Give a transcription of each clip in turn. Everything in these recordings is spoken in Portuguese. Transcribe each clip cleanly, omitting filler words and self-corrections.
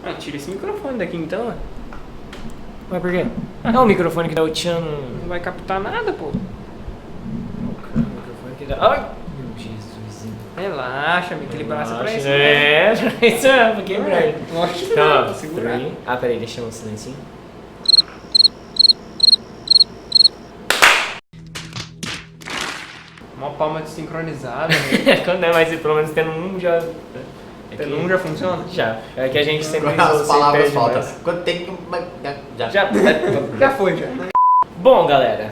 Ah, tira esse microfone daqui então, ué. Mas por quê? É o microfone que dá o tchan. Não vai captar nada, pô. O microfone que dá. Ai! Meu Jesus. Relaxa, me equilibrar essa pra isso. É, isso é, porque é breve. Lógico que Então, não, ó, pra segurar. peraí. Ah, peraí, deixa eu um silencinho. Uma palma desincronizada, né? Quando é mais, pelo menos tendo um já. Tendo um já funciona? Já. É que a gente sempre As palavras perde faltam. mais. Quando tem que. Já. Já foi, já. Bom, galera,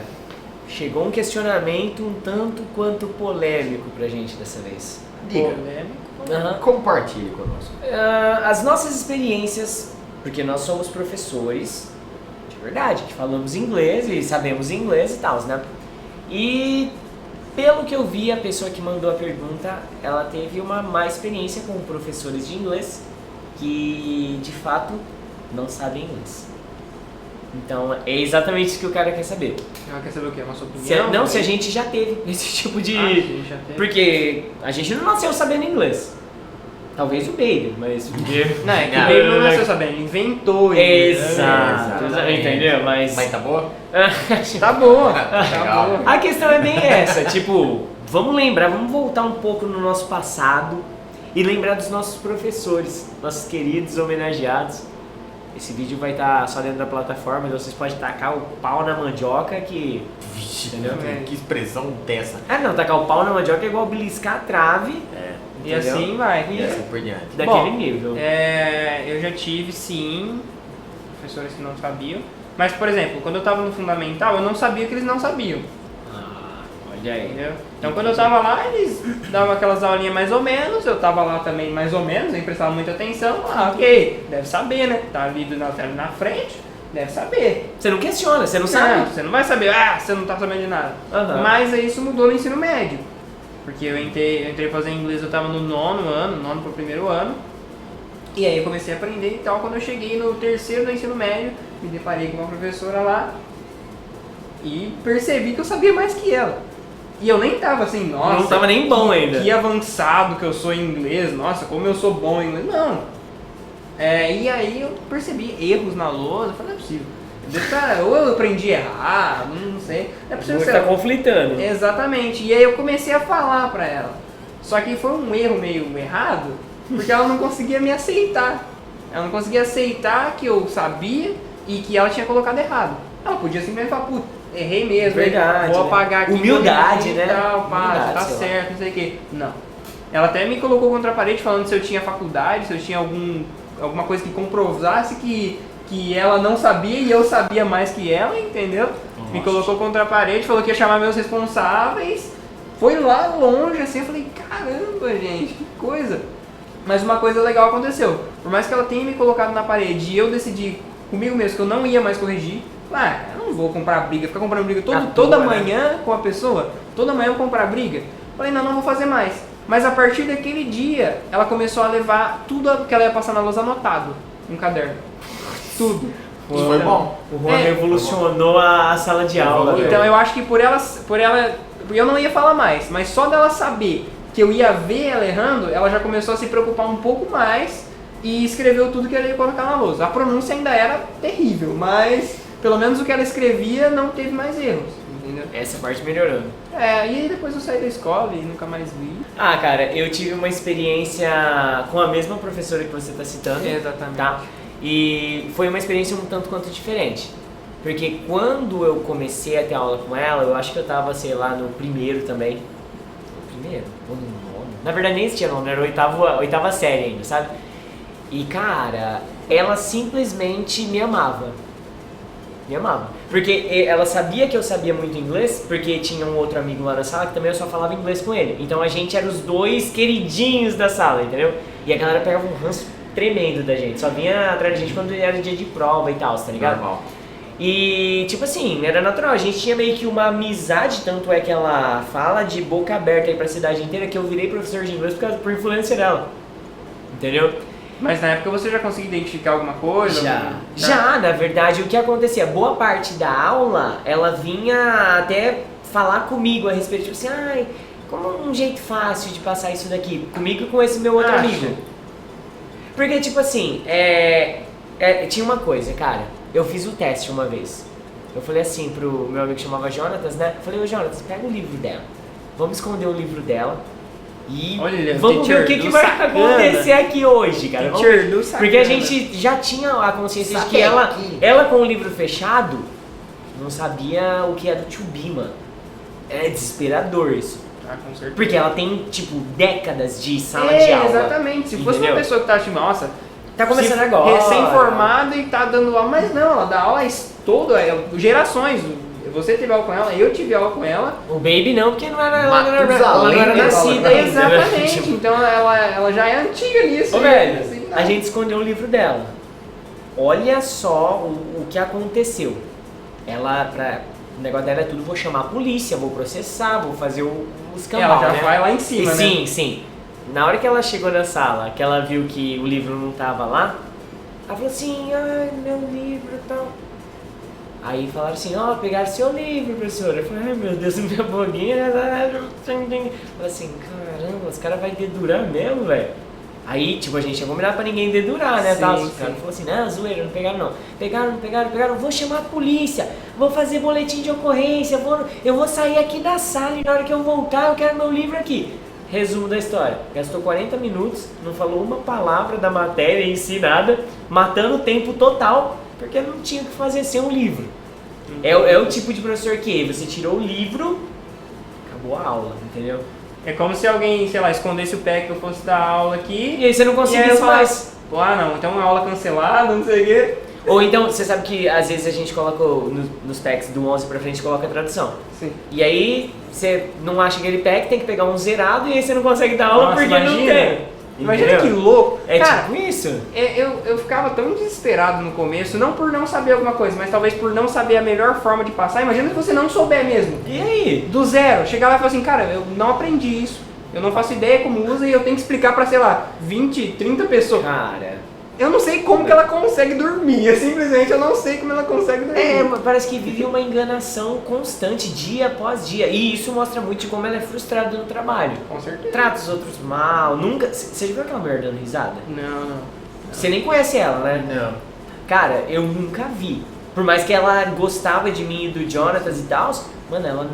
chegou um questionamento um tanto quanto polêmico pra gente dessa vez. Diga. Aham. Compartilhe conosco. As nossas experiências, porque nós somos professores, de verdade, que falamos inglês e sabemos inglês e tal, né? E pelo que eu vi, a pessoa que mandou a pergunta, ela teve uma má experiência com professores de inglês que, de fato, não sabem inglês. Então, é exatamente isso que o cara quer saber. Ela quer saber o quê? A nossa opinião? Não, se a gente já teve esse tipo de... Ah, a gente já teve. Porque a gente não nasceu sabendo inglês. Talvez o Baby, mas... Não, é que o Baby não nasceu sabendo, ele inventou isso. Exato, Exatamente. entendeu? Mas Mas tá boa? Tá boa, tá Legal. boa. a questão é bem essa, tipo, vamos lembrar, vamos voltar um pouco no nosso passado e lembrar dos nossos professores, nossos queridos homenageados. Esse vídeo vai estar só dentro da plataforma, então vocês podem tacar o pau na mandioca que... Vixe, Entendeu? que expressão dessa. Ah não, tacar o pau na mandioca é igual beliscar a trave, É. E entendeu? assim vai. E assim por diante. Daquele Bom, nível. Eu já tive, sim, professores que não sabiam. Mas, por exemplo, quando eu tava no fundamental, eu não sabia que eles não sabiam. Ah, olha aí. Entendeu? Então, quando eu tava lá, eles davam aquelas aulinhas mais ou menos, eu tava lá também mais ou menos, nem prestava muita atenção. Ah, ok, deve saber, né? Tá ali na frente, deve saber. Você não questiona, você não sabe. Não, você não vai saber, você não tá sabendo de nada. Aham. Mas aí isso mudou no ensino médio. Porque eu entrei pra fazer inglês, eu tava no nono pro primeiro ano. E aí eu comecei a aprender e tal. Quando eu cheguei no terceiro do ensino médio, me deparei com uma professora lá e percebi que eu sabia mais que ela. E eu nem tava assim, nossa, Não tava nem bom ainda. que avançado que eu sou em inglês, nossa, como eu sou bom em inglês. Não. E aí eu percebi erros na lousa, eu falei, não é possível. Cara, ou eu aprendi errado, não sei. Não é possível Você ser. tá conflitando. Exatamente. E aí eu comecei a falar pra ela. Só que foi um erro meio errado, porque ela não conseguia me aceitar. Ela não conseguia aceitar que eu sabia e que ela tinha colocado errado. Ela podia simplesmente falar, putz, errei mesmo, Verdade, vou né? apagar aqui. Humildade, e né? Tal, Humildade, tá sei lá. certo, não sei o quê. Não. Ela até me colocou contra a parede falando se eu tinha faculdade, se eu tinha alguma coisa que comprovasse que ela não sabia e eu sabia mais que ela, entendeu? Nossa. Me colocou contra a parede, falou que ia chamar meus responsáveis. Foi lá longe, assim, eu falei, caramba, gente, que coisa. Mas uma coisa legal aconteceu. Por mais que ela tenha me colocado na parede e eu decidi comigo mesmo que eu não ia mais corrigir, eu não vou comprar briga, ficar comprando briga toda né? manhã com a pessoa, toda manhã eu vou comprar briga. Falei, não vou fazer mais. Mas a partir daquele dia, ela começou a levar tudo que ela ia passar na lousa anotado, um caderno. Tudo. Isso foi bom. O Juan revolucionou a sala de aula. Então, Então eu acho que por ela, eu não ia falar mais, mas só dela saber que eu ia ver ela errando, ela já começou a se preocupar um pouco mais e escreveu tudo que ela ia colocar na lousa. A pronúncia ainda era terrível, mas pelo menos o que ela escrevia não teve mais erros, entendeu? Essa parte melhorando. E aí depois eu saí da escola e nunca mais vi. Ah, cara, eu tive uma experiência com a mesma professora que você tá citando. Exatamente. Tá? E foi uma experiência um tanto quanto diferente. Porque quando eu comecei a ter aula com ela, eu acho que eu tava, sei lá, no primeiro também. No primeiro? Ou no nono? Na verdade nem existia nono, era oitava série ainda, sabe? E cara, ela simplesmente me amava. Me amava. Porque ela sabia que eu sabia muito inglês, porque tinha um outro amigo lá na sala que também eu só falava inglês com ele. Então a gente era os dois queridinhos da sala, entendeu? E a galera pegava um ranço tremendo da gente. Só vinha atrás da gente quando era dia de prova e tal, tá ligado? Normal. E, tipo assim, era natural, a gente tinha meio que uma amizade, tanto é que ela fala de boca aberta aí pra cidade inteira que eu virei professor de inglês por influência dela. Entendeu? Mas na época você já conseguia identificar alguma coisa? Já, na verdade, o que acontecia? Boa parte da aula, ela vinha até falar comigo a respeito, tipo assim, ai, como um jeito fácil de passar isso daqui, comigo e com esse meu outro amigo. Porque, tipo assim, tinha uma coisa, cara. Eu fiz o teste uma vez. Eu falei assim pro meu amigo que chamava Jonatas, né? Eu falei, ô Jonatas, pega o livro dela. Vamos esconder o livro dela. E Olha, vamos ver o que vai acontecer aqui hoje, cara. Porque a gente já tinha a consciência de que ela com o livro fechado não sabia o que era o to be, mano. É desesperador isso. Ah, com certeza. Porque ela tem, tipo, décadas de sala de aula. Exatamente. Se fosse uma pessoa que tá tipo, nossa, tá começando agora. Recém-formada e tá dando aula, mas não, ela dá aula gerações. Você teve aula com ela, eu tive aula com ela. O Baby não, porque ela não era nascida ainda. Exatamente, então ela já é antiga nisso. Ô, velho, assim, a gente escondeu o livro dela. Olha só o que aconteceu. O negócio dela é tudo, vou chamar a polícia, vou processar, vou fazer o escambau, ela já vai lá em cima, né? Sim. Na hora que ela chegou na sala, que ela viu que o livro não tava lá, ela falou assim, ai, meu livro e tal. Aí falaram assim, pegaram seu livro, professora. Eu falei, ai meu Deus, minha bolinha. Eu falei assim, caramba, os caras vão dedurar mesmo, velho. Aí, tipo, a gente ia combinar pra ninguém dedurar, né? Sim, Tal. sim. O cara falou assim, não, zoeira, não pegaram não. Pegaram, vou chamar a polícia, vou fazer boletim de ocorrência, eu vou sair aqui da sala e na hora que eu voltar eu quero meu livro aqui. Resumo da história, gastou 40 minutos, não falou uma palavra da matéria em si, nada, matando o tempo total, porque não tinha o que fazer sem um livro. É o tipo de professor que você tirou o livro, acabou a aula, entendeu? É como se alguém, sei lá, escondesse o pé que eu fosse dar aula aqui. E aí você não conseguisse mais. Não, então uma aula cancelada, não sei o quê. Ou então, você sabe que às vezes a gente coloca nos packs do 11 pra frente, coloca a tradução. Sim. E aí você não acha aquele pack, tem que pegar um zerado e aí você não consegue dar aula. Nossa, porque imagina. não tem. Imagina que louco. É Cara, tipo isso. Eu ficava tão desesperado no começo, não por não saber alguma coisa, mas talvez por não saber a melhor forma de passar. Imagina se você não souber mesmo. E aí? Do zero. Chegava e falava assim, cara, eu não aprendi isso. Eu não faço ideia como usa e eu tenho que explicar pra, sei lá, 20, 30 pessoas. Cara, Eu não sei como que ela consegue dormir. Simplesmente eu não sei como ela consegue dormir. parece que vive uma enganação constante, dia após dia. E isso mostra muito de como ela é frustrada no trabalho. Com certeza. Trata os outros mal, nunca... Você já viu aquela mulher dando risada? Não. Você nem conhece ela, né? Não. Cara, eu nunca vi. Por mais que ela gostava de mim e do Jonatas e tal, mano, ela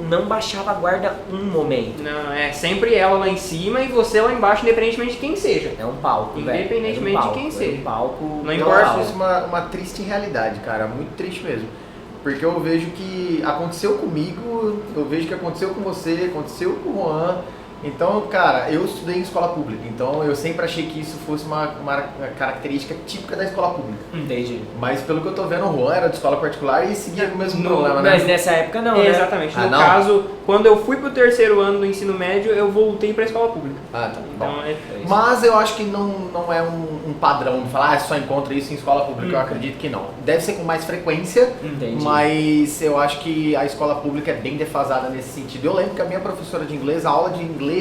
não baixava a guarda um momento. Não, é sempre ela lá em cima e você lá embaixo, independentemente de quem seja. É um palco, velho. Independentemente de quem seja. É um palco. Não Eu importa. acho isso uma triste realidade, cara, muito triste mesmo. Porque eu vejo que aconteceu comigo, eu vejo que aconteceu com você, aconteceu com o Juan. Então, cara, eu estudei em escola pública, então eu sempre achei que isso fosse uma característica típica da escola pública. Entendi. Mas pelo que eu tô vendo, o Juan era de escola particular e seguia o mesmo problema, né? Mas nessa época não, né? Exatamente. No não? caso, quando eu fui pro terceiro ano do ensino médio, eu voltei pra escola pública. Ah, tá. Então, Bom. é isso. Mas eu acho que não é um padrão de falar, só encontra isso em escola pública. Eu acredito que não. Deve ser com mais frequência, Entendi. mas eu acho que a escola pública é bem defasada nesse sentido. Eu lembro que a minha professora de inglês, a aula de inglês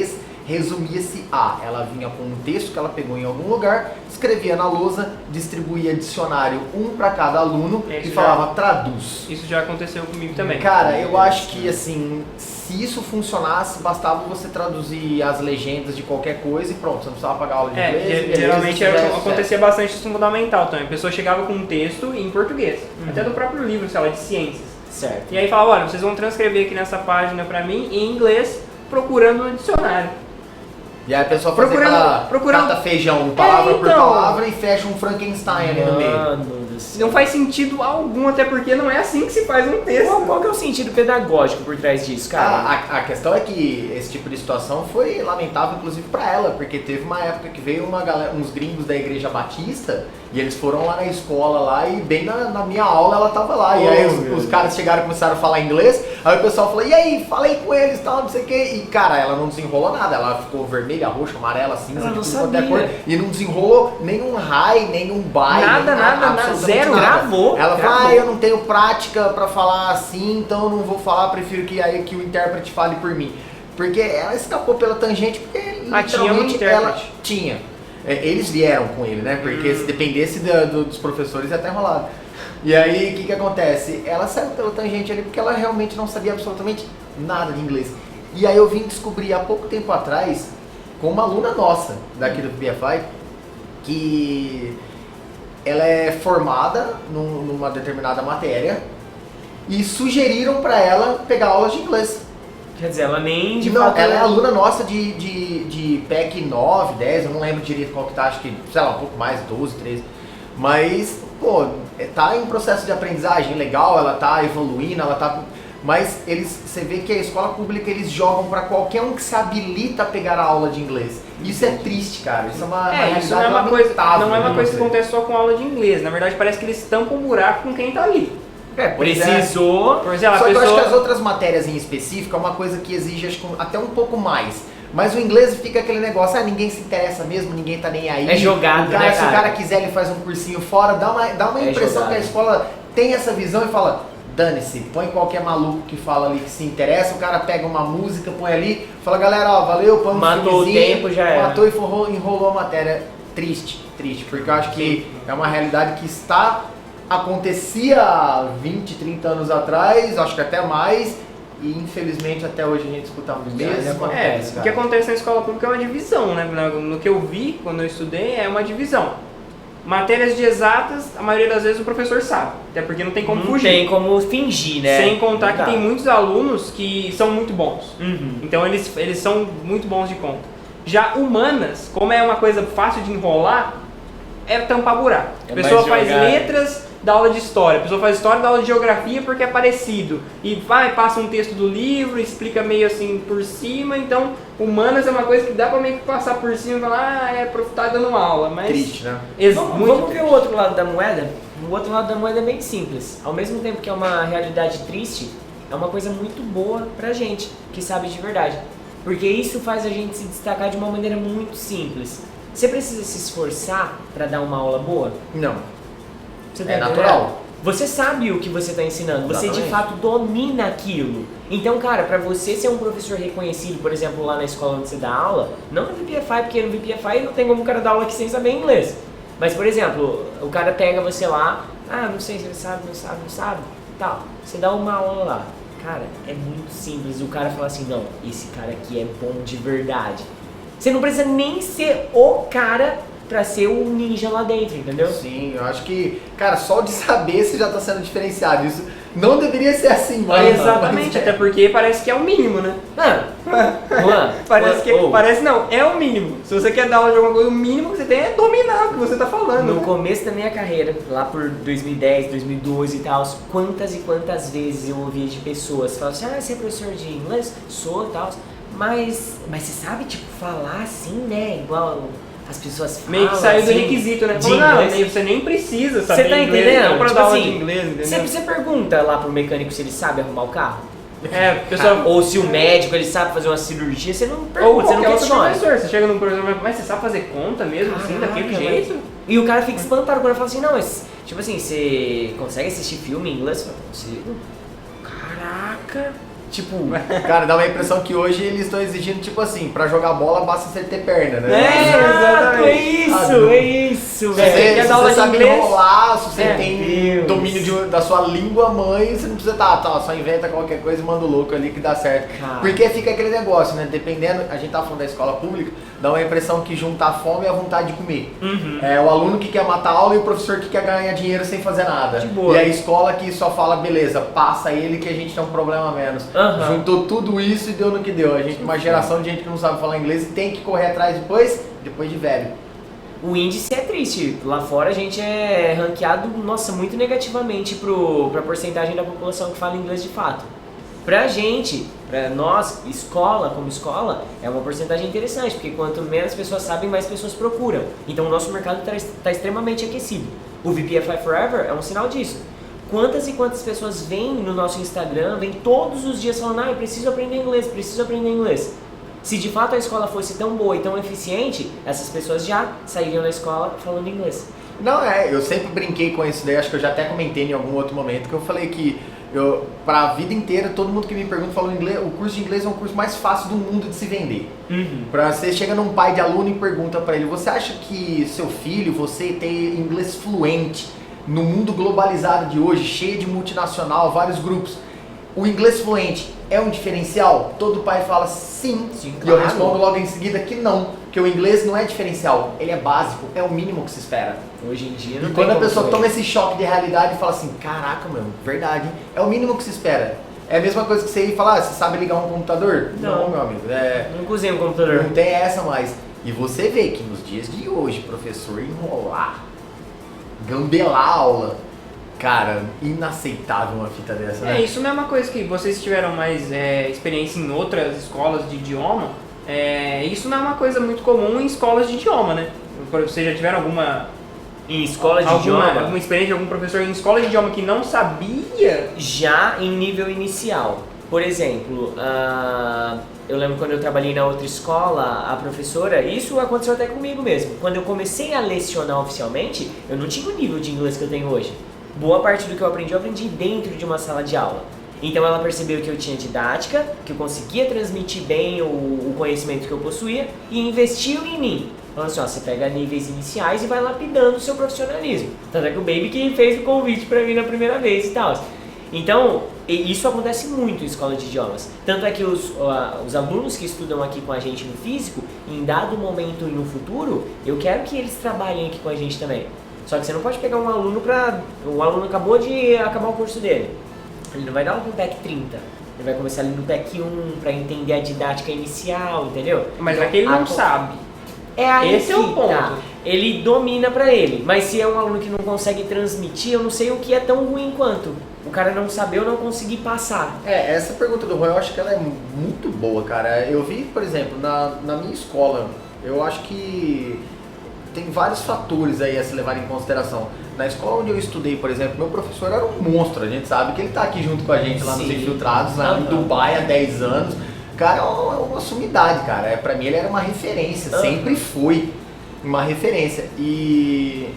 resumia-se a, ela vinha com um texto que ela pegou em algum lugar, escrevia na lousa, distribuía dicionário um para cada aluno Isso e já- falava traduz. Isso já aconteceu comigo também. Cara, eu acho que assim, se isso funcionasse, bastava você traduzir as legendas de qualquer coisa e pronto, você não precisava pagar aula de inglês. beleza, Geralmente isso já é acontecia bastante isso no fundamental também. A pessoa chegava com um texto em português, até do próprio livro, sei lá, de ciências. Certo. E aí falava, olha, vocês vão transcrever aqui nessa página pra mim em inglês, procurando no dicionário. E aí a pessoa fazia Procurando- cata feijão, palavra por então. palavra e fecha um Frankenstein ali no meio. Mano do céu. Não faz sentido algum, até porque não é assim que se faz um texto. Qual que é o sentido pedagógico por trás disso, cara? A questão é que esse tipo de situação foi lamentável, inclusive pra ela, porque teve uma época que veio uma galera, uns gringos da Igreja Batista e eles foram lá na escola lá e bem na minha aula ela tava lá. E aí os caras chegaram e começaram a falar inglês, aí o pessoal falou, e aí, falei com eles e tal, não sei o que. E cara, ela não desenrolou nada, ela ficou vermelha, roxa, amarela, cinza, Ela de não tudo quanto é sabia. cor. E não desenrolou nenhum high, nenhum bye, Nada, nem nada, absolutamente zero, nada. gravou. Ela falou, Gravou. eu não tenho prática pra falar assim, então eu não vou falar, prefiro que aí que o intérprete fale por mim. Porque ela escapou pela tangente, porque Tinha um literalmente intérprete. ela tinha. Eles vieram com ele, né? Porque se dependesse dos professores ia até rolado. E aí, o que acontece? Ela saiu pela tangente ali porque ela realmente não sabia absolutamente nada de inglês. E aí eu vim descobrir há pouco tempo atrás, com uma aluna nossa daqui do BFI, que ela é formada numa determinada matéria e sugeriram para ela pegar aulas de inglês. Quer dizer, ela nem de Não, fato... ela é aluna nossa de PEC 9, 10, eu não lembro direito qual que tá, acho que, sei lá, um pouco mais, 12, 13. Mas, pô, tá em processo de aprendizagem legal, ela tá evoluindo, ela tá... Mas você vê que a escola pública eles jogam para qualquer um que se habilita a pegar a aula de inglês. Isso é triste, cara. Isso é uma realidade isso não é uma coisa, lamentável, não é uma né, coisa que você? acontece só com aula de inglês. Na verdade, parece que eles tampam um buraco com quem tá ali. Precisou... Por exemplo, Só a que eu acho que as pessoa... outras matérias em específico é uma coisa que exige acho, que até um pouco mais. Mas o inglês fica aquele negócio, ninguém se interessa mesmo, ninguém tá nem aí. É jogado, o cara, né, se o cara? cara quiser, ele faz um cursinho fora, dá uma É impressão jogado. que a escola tem essa visão e fala, dane-se, põe qualquer maluco que fala ali que se interessa, o cara pega uma música, põe ali, fala, galera, ó, valeu, põe um Matou o filmezinho, tempo, já era. matou e enrolou a matéria. Triste, porque eu acho que é uma realidade que acontecia há 20, 30 anos atrás, acho que até mais, e infelizmente até hoje a gente escuta o mesmo. acontece, o que acontece na escola pública é uma divisão, né? No que eu vi quando eu estudei é uma divisão. Matérias de exatas, a maioria das vezes o professor sabe, até porque não tem como Não fugir. tem como fingir, né? Sem contar Não que dá. tem muitos alunos que são muito bons. Uhum. Então eles são muito bons de conta. Já humanas, como é uma coisa fácil de enrolar, é tampar buraco. É A pessoa mais faz jogado. letras da aula de história, a pessoa faz história da aula de geografia porque é parecido. E passa um texto do livro, explica meio assim por cima, então humanas é uma coisa que dá pra meio que passar por cima e falar, prof, tá dando aula, mas... Triste, né? Vamos ver o outro lado da moeda? O outro lado da moeda é bem simples. Ao mesmo tempo que é uma realidade triste, é uma coisa muito boa pra gente, que sabe de verdade. Porque isso faz a gente se destacar de uma maneira muito simples. Você precisa se esforçar pra dar uma aula boa? Não. Você É entendendo? natural. Você sabe o que você está ensinando, você de Exatamente. fato domina aquilo. Então, cara, para você ser um professor reconhecido, por exemplo, lá na escola onde você dá aula, não no VPFI, porque no VPFI não tem como o cara dar aula aqui sem saber inglês. Mas, por exemplo, o cara pega você lá, não sei se ele sabe, não sabe, tal. Você dá uma aula lá. Cara, é muito simples. O cara fala assim, não, esse cara aqui é bom de verdade. Você não precisa nem ser o cara pra ser o ninja lá dentro, entendeu? Sim, eu acho que, cara, só de saber você já tá sendo diferenciado. Isso não deveria ser assim, mas... Exatamente, até porque parece que é o mínimo, né? Juan, Parece não, é o mínimo. Se você quer dar aula de alguma coisa, o mínimo que você tem é dominar o que você tá falando. no né? começo da minha carreira, lá por 2010, 2012 e tal, quantas e quantas vezes eu ouvia de pessoas falando assim, você é professor de inglês? Sou e tal, mas você sabe, tipo, falar assim, né, igual as pessoas falam. Meio que saiu do assim, requisito, né? de Falou, não, inglês. você nem precisa saber Você tá inglês, entendendo? não pra Tipo dar aula assim, de inglês, entendeu? Você pergunta lá pro mecânico se ele sabe arrumar o carro? O pessoal... Ou se o médico ele sabe fazer uma cirurgia, você não Ou pergunta, você não qualquer outro questiona. professor, você chega num professor, mas você sabe fazer conta mesmo, assim, daquele Caraca, jeito? E o cara fica espantado quando fala assim, não, mas, tipo assim, você consegue assistir filme em inglês? Eu falo, consigo. Caraca! Tipo, Cara, dá uma impressão que hoje eles estão exigindo, tipo assim, pra jogar bola basta você ter perna, né? exato, é Sabe? isso, Se velho. Você quer se dar aula você de sabe inglês? enrolar, se você É, tem Deus. domínio da sua língua mãe, você não precisa só inventa qualquer coisa e manda o louco ali que dá certo. Cara. Porque fica aquele negócio, né? Dependendo, a gente tá falando da escola pública, dá uma impressão que junta a fome e a vontade de comer. É o aluno que quer matar a aula e o professor que quer ganhar dinheiro sem fazer nada. De boa. E a escola que só fala, beleza, passa ele que a gente tem um problema a menos. Aham. Juntou tudo isso e deu no que deu. A gente, uma geração de gente que não sabe falar inglês e tem que correr atrás depois de velho. O índice é triste. Lá fora a gente é ranqueado, nossa, muito negativamente pra porcentagem da população que fala inglês de fato. Pra gente, pra nós, como escola, é uma porcentagem interessante, porque quanto menos pessoas sabem, mais pessoas procuram. Então o nosso mercado tá extremamente aquecido. O VPFI Forever é um sinal disso. Quantas e quantas pessoas vêm no nosso Instagram, vêm todos os dias falando, eu preciso aprender inglês. Se de fato a escola fosse tão boa e tão eficiente, essas pessoas já sairiam da escola falando inglês. Não, eu sempre brinquei com isso daí, acho que eu já até comentei em algum outro momento, que eu falei que pra vida inteira, todo mundo que me pergunta falou inglês, o curso de inglês é o curso mais fácil do mundo de se vender. Pra você chega num pai de aluno e pergunta pra ele, você acha que seu filho, você ter inglês fluente no mundo globalizado de hoje, cheio de multinacional, vários grupos, o inglês fluente é um diferencial? Todo pai fala sim, Sim, e eu claro. respondo logo em seguida que não. Porque o inglês não é diferencial, ele é básico, é o mínimo que se espera. Hoje em dia não E tem quando a como pessoa saber. toma esse choque de realidade e fala assim, caraca, meu, verdade, hein? É o mínimo que se espera. É a mesma coisa que você ir falar, você sabe ligar um computador? Não. Meu amigo, Não cozinha um computador. não tem essa mais. E você vê que nos dias de hoje, professor enrolar, gambelar a aula, cara, inaceitável uma fita dessa, né? Isso não é uma coisa que vocês tiveram mais experiência em outras escolas de idioma. Isso não é uma coisa muito comum em escolas de idioma, né? Vocês já tiveram alguma Em escola de idioma, alguma experiência de algum professor em escola de idioma que não sabia? já em nível inicial. Por exemplo, eu lembro quando eu trabalhei na outra escola, a professora, isso aconteceu até comigo mesmo. Quando eu comecei a lecionar oficialmente, eu não tinha o nível de inglês que eu tenho hoje. Boa parte do que eu aprendi dentro de uma sala de aula. Então ela percebeu que eu tinha didática, que eu conseguia transmitir bem o conhecimento que eu possuía e investiu em mim. Falando assim, ó, você pega níveis iniciais e vai lapidando o seu profissionalismo. Tanto é que o Baby que fez o convite pra mim na primeira vez e tal. Então, isso acontece muito em escola de idiomas. Tanto é que os alunos que estudam aqui com a gente no físico, em dado momento e no futuro, eu quero que eles trabalhem aqui com a gente também. Só que você não pode pegar um aluno o aluno acabou de acabar o curso dele. Ele não vai dar no PEC 30. Ele vai começar ali no PEC 1 para entender a didática inicial, entendeu? Mas Então, aquele não sabe. É aí Esse é o que ponto. tá. Ele domina pra ele. Mas se é um aluno que não consegue transmitir, eu não sei o que é tão ruim quanto. O cara não saber ou não conseguir passar. Essa pergunta do Roy, eu acho que ela é muito boa, cara. Eu vi, por exemplo, na minha escola, eu acho que tem vários fatores aí a se levar em consideração. Na escola onde eu estudei, por exemplo, meu professor era um monstro. A gente sabe que ele tá aqui junto com a gente lá nos Sim. Infiltrados, lá em Dubai há 10 anos. Cara, é uma sumidade, cara. Pra mim ele era uma referência, sempre foi uma referência. E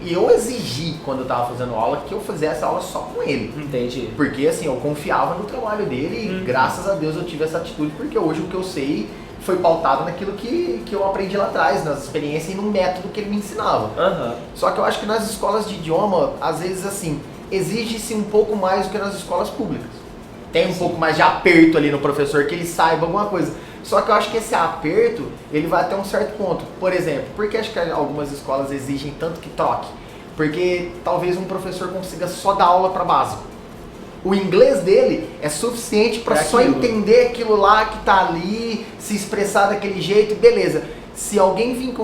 eu exigi, quando eu tava fazendo aula, que eu fizesse aula só com ele. Entendi. Porque assim, eu confiava no trabalho dele e graças a Deus eu tive essa atitude, porque hoje o que eu sei foi pautado naquilo que eu aprendi lá atrás, nas experiências e no método que ele me ensinava. Só que eu acho que nas escolas de idioma, às vezes assim, exige-se um pouco mais do que nas escolas públicas. Tem um pouco mais de aperto ali no professor, que ele saiba alguma coisa. Só que eu acho que esse aperto, ele vai até um certo ponto. Por exemplo, por que acho que algumas escolas exigem tanto que troque? Porque talvez um professor consiga só dar aula para básico. O inglês dele é suficiente para só entender aquilo lá que tá ali, se expressar daquele jeito, beleza. Se alguém vir com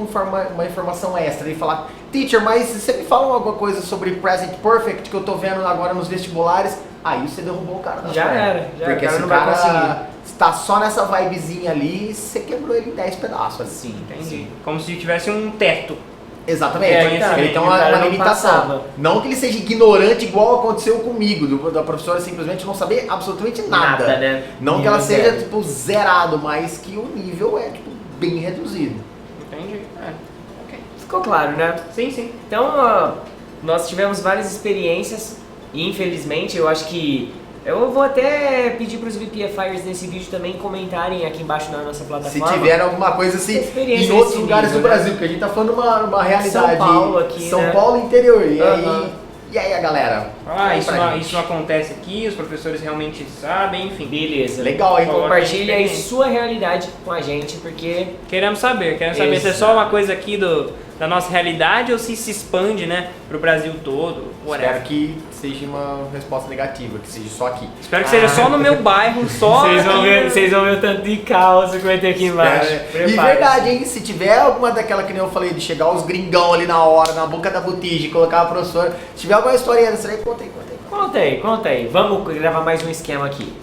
uma informação extra e falar, teacher, mas você me fala alguma coisa sobre present perfect que eu tô vendo agora nos vestibulares, aí você derrubou o cara da Já perna. era, Porque o cara esse não vai conseguir. cara tá só nessa vibezinha ali, você quebrou ele em 10 pedaços. Assim. Sim, Entendi. Como se tivesse um teto. Exatamente, É, tá. ele tem O cara uma não limitação. passava. Não que ele seja ignorante igual aconteceu comigo, da professora simplesmente não saber absolutamente nada. né? Não que ela Nível seja zero. tipo zerado, mas que o nível é tipo bem reduzido. Entendi. Ok. Ficou claro, né? Sim, sim. Então, nós tivemos várias experiências e infelizmente eu acho que eu vou até pedir para os VPFires nesse vídeo também comentarem aqui embaixo na nossa Se plataforma. tiver alguma coisa assim, Experiência em outros desse lugares nível, do né? Brasil, porque a gente tá falando uma realidade. São Paulo aqui, São né? Paulo interior. E, Aham. e aí a galera? Fala Isso, pra não, gente. isso não acontece aqui, os professores realmente sabem, enfim. Beleza. Legal, hein? Compartilhe aí Experiência. sua realidade com a gente, porque Queremos saber se é Exato. só uma coisa aqui da nossa realidade ou se expande, né, pro Brasil todo, whatever. Espero que seja uma resposta negativa, que seja só aqui. Espero que seja só no meu bairro, só vocês vão aqui. ver o tanto de caos que vai ter aqui embaixo. E Prepare-se. verdade, hein? Se tiver alguma daquela que nem eu falei, de chegar os gringão ali na hora, na boca da botija e colocar a professora, se tiver alguma historinha dessa aí, conta aí. Conta aí. Vamos gravar mais um esquema aqui.